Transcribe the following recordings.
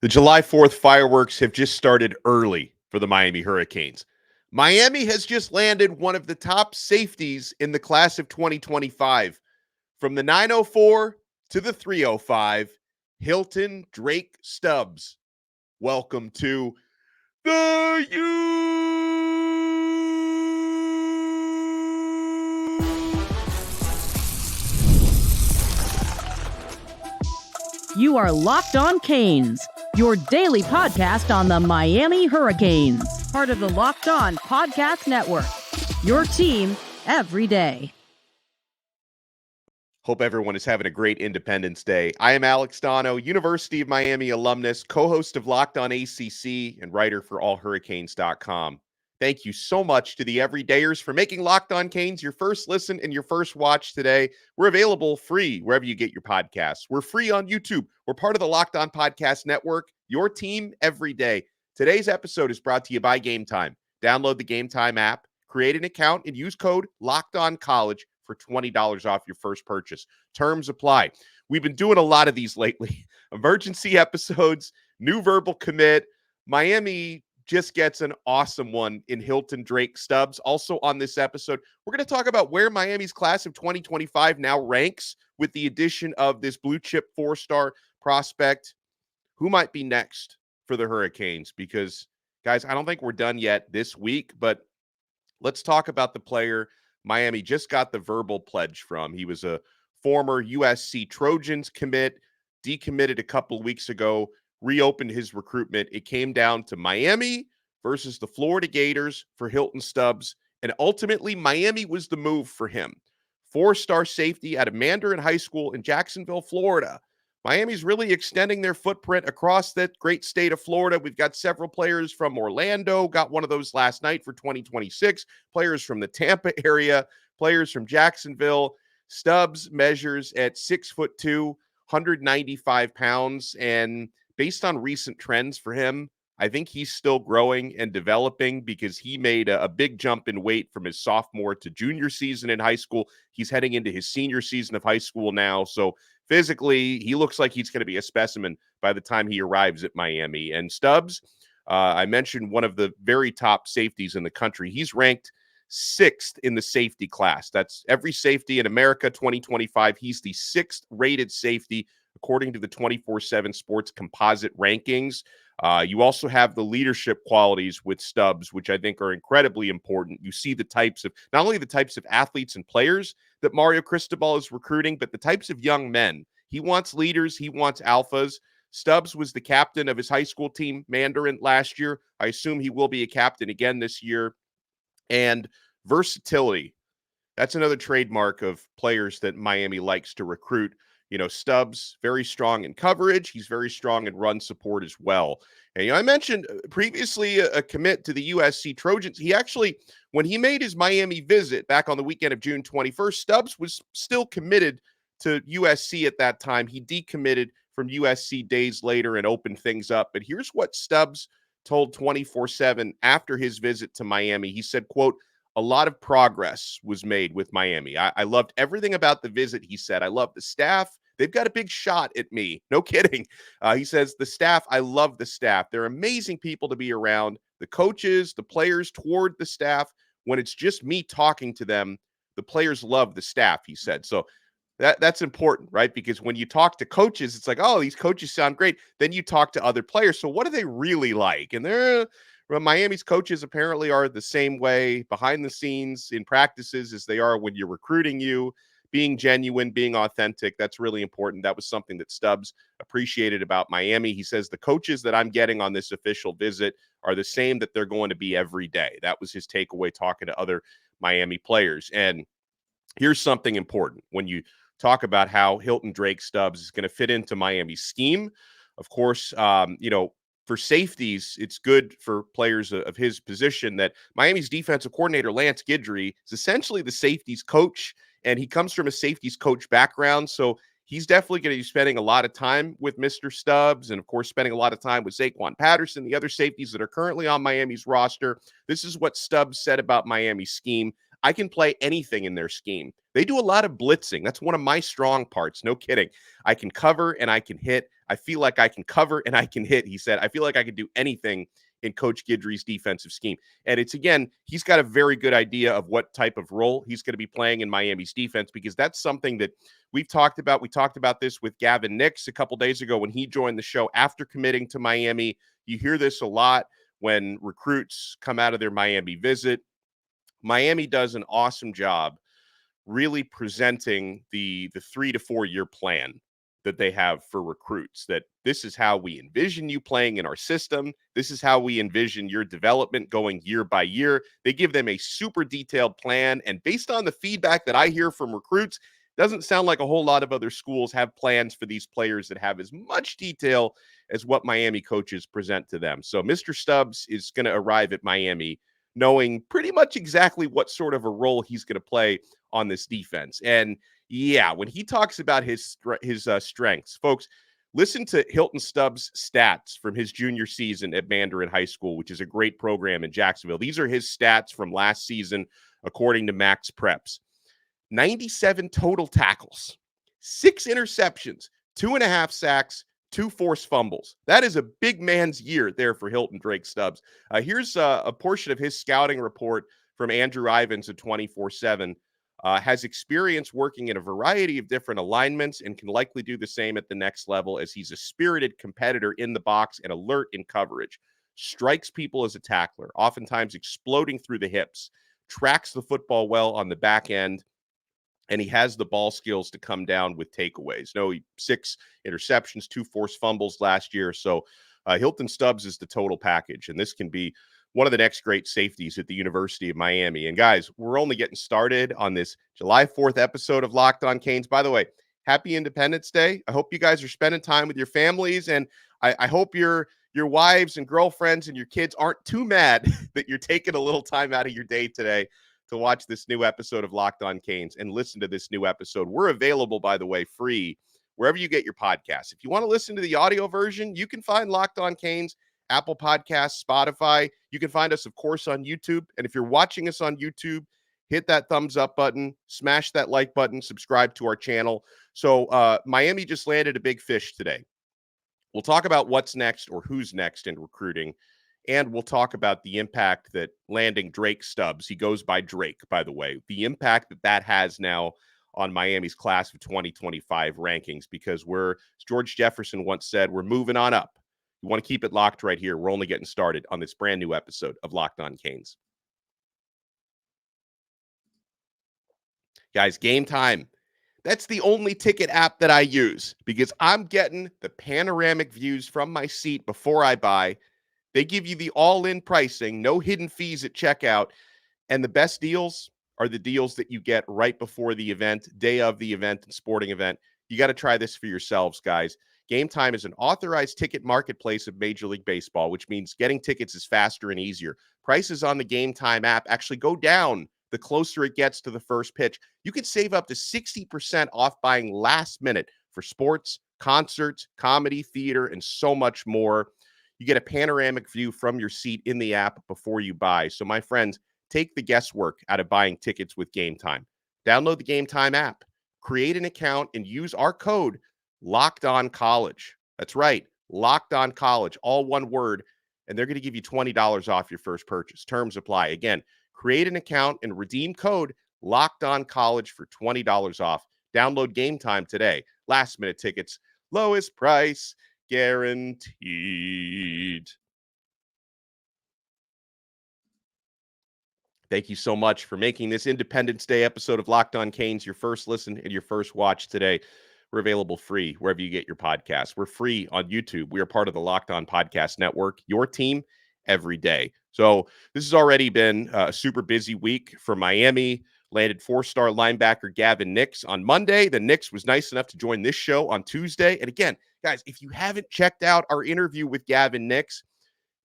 The July 4th fireworks have just started early for the Miami Hurricanes. Miami has just landed one of the top safeties in the class of 2025. From the 904 to the 305, Hilton Drake Stubbs. Welcome to the U. You are Locked On Canes, your daily podcast on the Miami Hurricanes, part of the Locked On Podcast Network, your team every day. Hope everyone is having a great Independence Day. I am Alex Donno, University of Miami alumnus, co-host of Locked On ACC, and writer for allhurricanes.com. Thank you so much to the everydayers for making Locked On Canes your first listen and your first watch today. We're available free wherever you get your podcasts. We're free on YouTube. We're part of the Locked On Podcast Network, your team every day. Today's episode is brought to you by Game Time. Download the Game Time app, create an account, and use code LOCKEDONCollege for $20 off your first purchase. Terms apply. We've been doing a lot of these lately. Emergency episodes, new verbal commit. Miami just gets an awesome one in Hilton Drake Stubbs. Also on this episode, we're going to talk about where Miami's class of 2025 now ranks with the addition of this blue chip 4-star prospect. Who might be next for the Hurricanes? Because, guys, I don't think we're done yet this week, but let's talk about the player Miami just got the verbal pledge from. He was a former USC Trojans commit, decommitted a couple of weeks ago, reopened his recruitment. It came down to Miami versus the Florida Gators for Hilton Stubbs, and ultimately Miami was the move for him. 4-star safety out of Mandarin High School in Jacksonville, Florida. Miami's really extending their footprint across that great state of Florida. We've got several players from Orlando, got one of those last night for 2026, players from the Tampa area, players from Jacksonville. Stubbs measures at 6'2", 195 pounds, and based on recent trends for him, I think he's still growing and developing because he made a big jump in weight from his sophomore to junior season in high school. He's heading into his senior season of high school now. So physically, he looks like he's going to be a specimen by the time he arrives at Miami. And Stubbs, I mentioned one of the very top safeties in the country. He's ranked 6th in the safety class. That's every safety in America 2025. He's the 6th rated safety according to the 24/7 Sports Composite rankings. You also have the leadership qualities with Stubbs, which I think are incredibly important. You see the types of, not only the types of athletes and players that Mario Cristobal is recruiting, but the types of young men. He wants leaders. He wants alphas. Stubbs was the captain of his high school team, Mandarin, last year. I assume he will be a captain again this year. And versatility. That's another trademark of players that Miami likes to recruit. You know, Stubbs, very strong in coverage. He's very strong in run support as well. And, I mentioned previously a commit to the USC Trojans. He actually, when he made his Miami visit back on the weekend of June 21st, Stubbs was still committed to USC at that time. He decommitted from USC days later and opened things up. But here's what Stubbs told 24/7 after his visit to Miami. He said, quote, "A lot of progress was made with Miami. I loved everything about the visit," he said. "I love the staff. They've got a big shot at me." No kidding. He says, "The staff, I love the staff. They're amazing people to be around. The coaches, the players toward the staff. When it's just me talking to them, the players love the staff," he said. So that's important, right? Because when you talk to coaches, it's like, oh, these coaches sound great. Then you talk to other players. So what are they really like? And Miami's coaches apparently are the same way behind the scenes in practices as they are when you're recruiting you. Being genuine, being authentic, that's really important. That was something that Stubbs appreciated about Miami. He says, "The coaches that I'm getting on this official visit are the same that they're going to be every day." That was his takeaway talking to other Miami players. And here's something important when you talk about how Hilton Drake Stubbs is going to fit into Miami's scheme. Of course, for safeties, it's good for players of his position that Miami's defensive coordinator, Lance Guidry, is essentially the safeties coach, and he comes from a safeties coach background. So he's definitely going to be spending a lot of time with Mr. Stubbs and, of course, spending a lot of time with Zaquan Patterson, the other safeties that are currently on Miami's roster. This is what Stubbs said about Miami's scheme. "I can play anything in their scheme. They do a lot of blitzing. That's one of my strong parts. No kidding. I can cover and I can hit. I feel like I can cover and I can hit. He said, I feel like I can do anything in Coach Guidry's defensive scheme. And it's, again, he's got a very good idea of what type of role he's going to be playing in Miami's defense, because that's something that we've talked about. We talked about this with Gavin Nix a couple days ago when he joined the show after committing to Miami. You hear this a lot when recruits come out of their Miami visit. Miami does an awesome job really presenting the 3 to 4 year plan that they have for recruits, that this is how we envision you playing in our system. This is how we envision your development going year by year. They give them a super detailed plan. And based on the feedback that I hear from recruits, doesn't sound like a whole lot of other schools have plans for these players that have as much detail as what Miami coaches present to them. So Mr. Stubbs is going to arrive at Miami knowing pretty much exactly what sort of a role he's going to play on this defense. And yeah, when he talks about his strengths, folks, listen to Hilton Stubbs' stats from his junior season at Mandarin High School, which is a great program in Jacksonville. These are his stats from last season, according to Max Preps. 97 total tackles, 6 interceptions, 2.5 sacks, 2 forced fumbles. That is a big man's year there for Hilton Drake Stubbs. Here's a portion of his scouting report from Andrew Ivins at 24/7. Has experience working in a variety of different alignments and can likely do the same at the next level, as he's a spirited competitor in the box and alert in coverage. Strikes people as a tackler, oftentimes exploding through the hips, tracks the football well on the back end, and he has the ball skills to come down with takeaways. No, 6 interceptions, 2 forced fumbles last year. So Hilton Stubbs is the total package, and this can be one of the next great safeties at the University of Miami. And guys, we're only getting started on this July 4th episode of Locked On Canes. By the way, happy Independence Day. I hope you guys are spending time with your families, and I hope your wives and girlfriends and your kids aren't too mad that you're taking a little time out of your day today to watch this new episode of Locked On Canes and listen to this new episode. We're available, by the way, free wherever you get your podcasts. If you want to listen to the audio version, you can find Locked On Canes, Apple Podcasts, Spotify. You can find us, of course, on YouTube. And if you're watching us on YouTube, hit that thumbs up button, smash that like button, subscribe to our channel. So Miami just landed a big fish today. We'll talk about what's next or who's next in recruiting. And we'll talk about the impact that landing Drake Stubbs, he goes by Drake, by the way, the impact that has now on Miami's class of 2025 rankings, because as George Jefferson once said, we're moving on up. You want to keep it locked right here. We're only getting started on this brand new episode of Locked On Canes. Guys, Game Time. That's the only ticket app that I use, because I'm getting the panoramic views from my seat before I buy. They give you the all-in pricing, no hidden fees at checkout, and the best deals are the deals that you get right before the event, day of the event, and sporting event. You got to try this for yourselves, guys. Game Time is an authorized ticket marketplace of Major League Baseball, which means getting tickets is faster and easier. Prices on the Game Time app actually go down the closer it gets to the first pitch. You could save up to 60% off buying last minute for sports, concerts, comedy, theater, and so much more. You get a panoramic view from your seat in the app before you buy. So, my friends, take the guesswork out of buying tickets with Game Time. Download the Game Time app, create an account, and use our code LOCKEDONCollege. That's right, LOCKEDONCollege, all one word, and they're going to give you $20 off your first purchase. Terms apply. Again, create an account and redeem code LOCKEDONCollege for $20 off. Download Game Time today. Last minute tickets, lowest price guaranteed. Thank you so much for making this Independence Day episode of Locked On Canes your first listen and your first watch today. We're available free wherever you get your podcasts. We're free on YouTube. We are part of the Locked On Podcast Network, your team every day. So this has already been a super busy week for Miami. Landed 4-star linebacker Gavin Nix on Monday. The Nix was nice enough to join this show on Tuesday. And again, guys, if you haven't checked out our interview with Gavin Nix,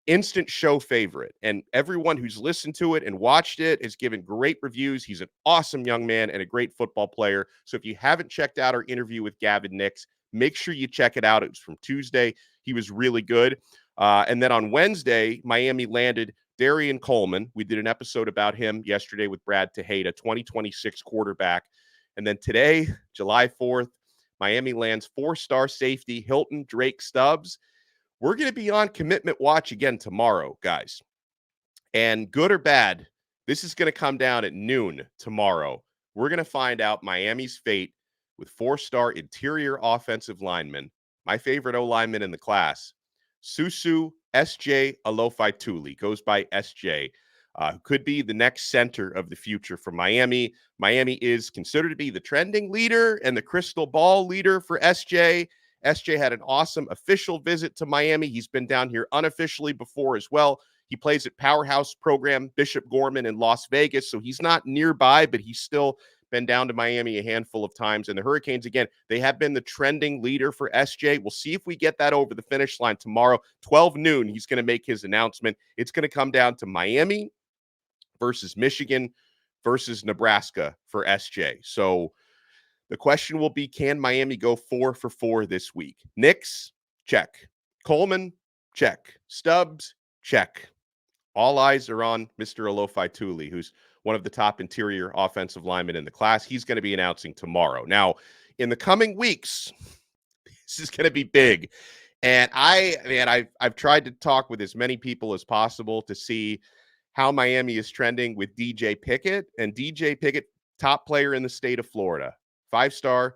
instant show favorite. And everyone who's listened to it and watched it has given great reviews. He's an awesome young man and a great football player. So if you haven't checked out our interview with Gavin Nix, make sure you check it out. It was from Tuesday. He was really good. And then on Wednesday, Miami landed Darian Coleman. We did an episode about him yesterday with Brad Tejeda, 2026 quarterback. And then today, July 4th, Miami lands 4-star safety Hilton Drake Stubbs. We're going to be on commitment watch again tomorrow, guys. And good or bad, this is going to come down at noon tomorrow. We're going to find out Miami's fate with 4-star interior offensive lineman, my favorite O-lineman in the class, Susu SJ Alofaituli, goes by SJ, who could be the next center of the future for Miami. Miami is considered to be the trending leader and the crystal ball leader for SJ. SJ had an awesome official visit to Miami. He's been down here unofficially before as well. He plays at Powerhouse program Bishop Gorman in Las Vegas, so he's not nearby, but he's still been down to Miami a handful of times. And the Hurricanes, again, they have been the trending leader for SJ. We'll see if we get that over the finish line tomorrow. 12 noon, he's going to make his announcement. It's going to come down to Miami versus Michigan versus Nebraska for SJ. So the question will be, can Miami go 4 for 4 this week? Nix, check. Coleman, check. Stubbs, check. All eyes are on Mr. Alofaituli, who's one of the top interior offensive linemen in the class. He's going to be announcing tomorrow. Now, in the coming weeks, this is going to be big. And I've tried to talk with as many people as possible to see how Miami is trending with DJ Pickett. And DJ Pickett, top player in the state of Florida, 5-star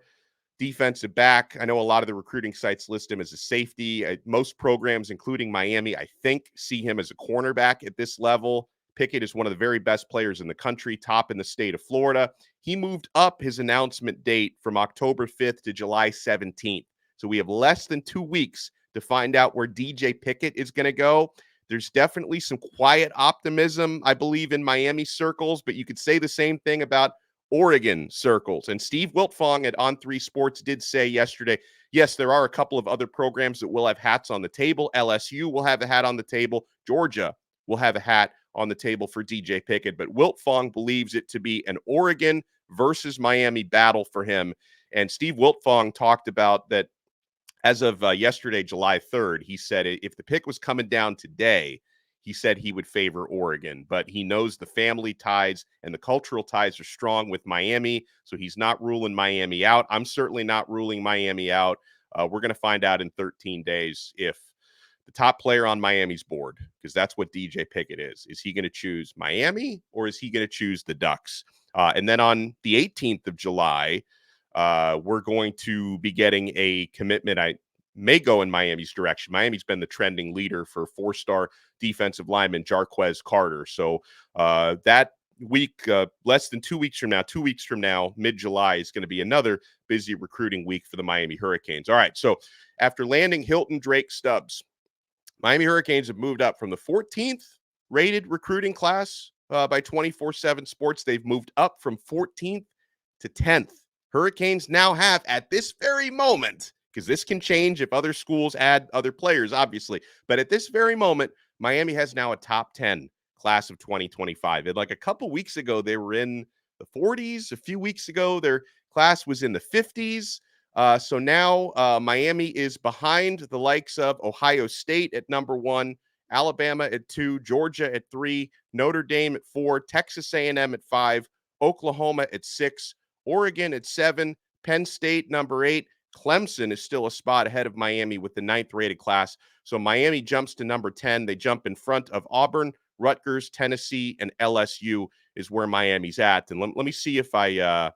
defensive back. I know a lot of the recruiting sites list him as a safety. Most programs, including Miami, I think, see him as a cornerback at this level. Pickett is one of the very best players in the country, top in the state of Florida. He moved up his announcement date from October 5th to July 17th. So we have less than 2 weeks to find out where DJ Pickett is going to go. There's definitely some quiet optimism, I believe, in Miami circles, but you could say the same thing about Oregon circles. And Steve Wiltfong at On3 Sports did say yesterday, yes, there are a couple of other programs that will have hats on the table. LSU will have a hat on the table. Georgia will have a hat on the table for DJ Pickett. But Wiltfong believes it to be an Oregon versus Miami battle for him. And Steve Wiltfong talked about that as of yesterday, July 3rd, he said if the pick was coming down today, he said he would favor Oregon, but he knows the family ties and the cultural ties are strong with Miami, so he's not ruling Miami out. I'm certainly not ruling Miami out. We're going to find out in 13 days if the top player on Miami's board, because that's what DJ Pickett is. Is he going to choose Miami or is he going to choose the Ducks? And then on the 18th of July, we're going to be getting a commitment. I may go in Miami's direction. Miami's been the trending leader for 4-star defensive lineman Jarquez Carter. So that week, less than 2 weeks from now, mid-July, is going to be another busy recruiting week for the Miami Hurricanes. All right, so after landing Hilton Drake Stubbs, Miami Hurricanes have moved up from the 14th rated recruiting class by 24/7 Sports. They've moved up from 14th to 10th. Hurricanes now have, at this very moment, because this can change if other schools add other players, obviously, but at this very moment, Miami has now a top 10 class of 2025. And like a couple weeks ago, they were in the 40s. A few weeks ago, their class was in the 50s. So now Miami is behind the likes of Ohio State at number 1, Alabama at 2, Georgia at 3, Notre Dame at 4, Texas A&M at 5, Oklahoma at 6, Oregon at 7, Penn State number 8. Clemson is still a spot ahead of Miami with the 9th rated class. So Miami jumps to number 10. They jump in front of Auburn, Rutgers, Tennessee, and LSU is where Miami's at. And let me see if I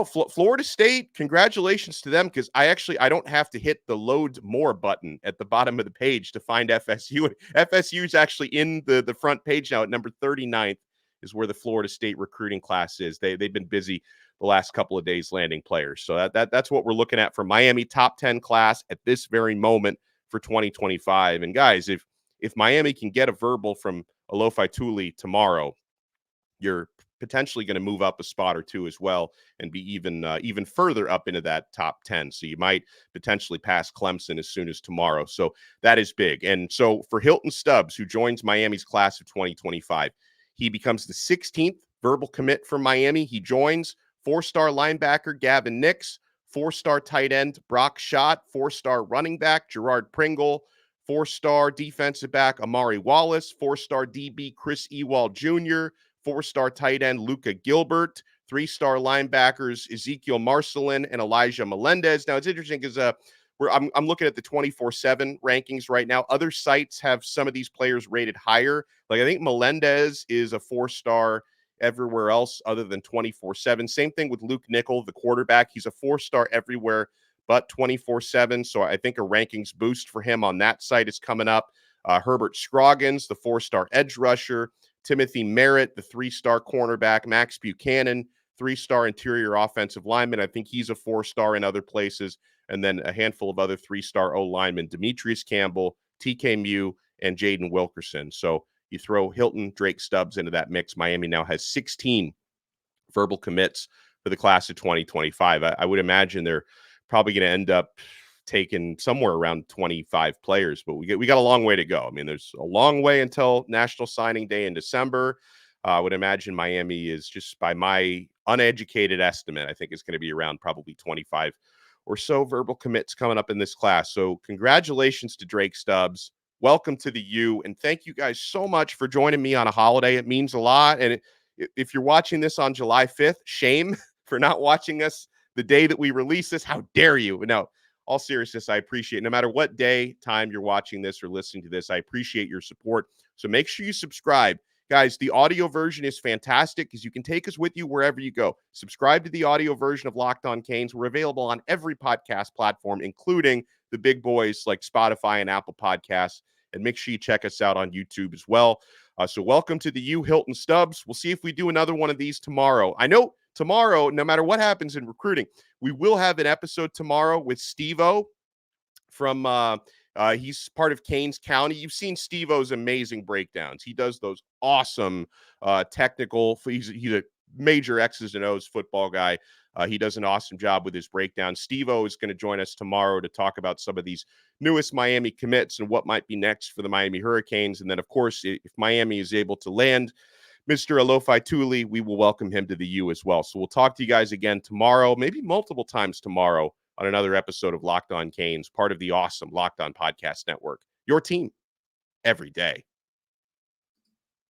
Florida State, congratulations to them, because I don't have to hit the load more button at the bottom of the page to find FSU. FSU is actually in the front page now at number 39th is where the Florida State recruiting class is. They've been busy the last couple of days landing players. So that's what we're looking at for Miami top 10 class at this very moment for 2025. And guys, if Miami can get a verbal from Alofaituli tomorrow, you're potentially going to move up a spot or two as well and be even further up into that top 10. So you might potentially pass Clemson as soon as tomorrow. So that is big. And so for Hilton Stubbs, who joins Miami's class of 2025, he becomes the 16th verbal commit for Miami. He joins 4-star linebacker Gavin Nix, 4-star tight end Brock Schott, 4-star running back Gerard Pringle, 4-star defensive back Amari Wallace, 4-star DB Chris Ewald Jr., 4-star tight end Luca Gilbert, 3-star linebackers, Ezekiel Marcelin and Elijah Melendez. Now, it's interesting because I'm looking at the 24/7 rankings right now. Other sites have some of these players rated higher. Like I think Melendez is a 4-star everywhere else other than 24/7. Same thing with Luke Nickel, the quarterback. He's a 4-star everywhere but 24/7. So I think a rankings boost for him on that site is coming up. Herbert Scroggins, the 4-star edge rusher. Timothy Merritt, the 3-star cornerback. Max Buchanan, 3-star interior offensive lineman. I think he's a 4-star in other places. And then a handful of other 3-star O-linemen, Demetrius Campbell, TK Mew, and Jaden Wilkerson. So you throw Hilton, Drake Stubbs into that mix. Miami now has 16 verbal commits for the class of 2025. I would imagine they're probably going to end up taking somewhere around 25 players, but we got a long way to go. I mean, there's a long way until National Signing Day in December. I would imagine Miami is, just by my uneducated estimate, I think it's going to be around probably 25 or so verbal commits coming up in this class. So congratulations to Drake Stubbs. Welcome to the U, and thank you guys so much for joining me on a holiday. It means a lot. And if you're watching this on July 5th, shame for not watching us the day that we release this. How dare you? No, all seriousness, I appreciate it. No matter what day, time you're watching this or listening to this, I appreciate your support. So make sure you subscribe. Guys, the audio version is fantastic because you can take us with you wherever you go. Subscribe to the audio version of Locked On Canes. We're available on every podcast platform, including the big boys like Spotify and Apple Podcasts. And make sure you check us out on YouTube as well. So welcome to the U, Hilton Stubbs. We'll see if we do another one of these tomorrow. I know tomorrow, no matter what happens in recruiting, we will have an episode tomorrow with Steve-O from he's part of Canes County. You've seen Steve-O's amazing breakdowns. He does those awesome technical. He's a major X's and O's football guy. He does an awesome job with his breakdown. Steve-O is going to join us tomorrow to talk about some of these newest Miami commits and what might be next for the Miami Hurricanes. And then, of course, if Miami is able to land Mr. Alofaituli, we will welcome him to the U as well. So we'll talk to you guys again tomorrow, maybe multiple times tomorrow, on another episode of Locked On Canes, part of the awesome Locked On Podcast Network. Your team every day.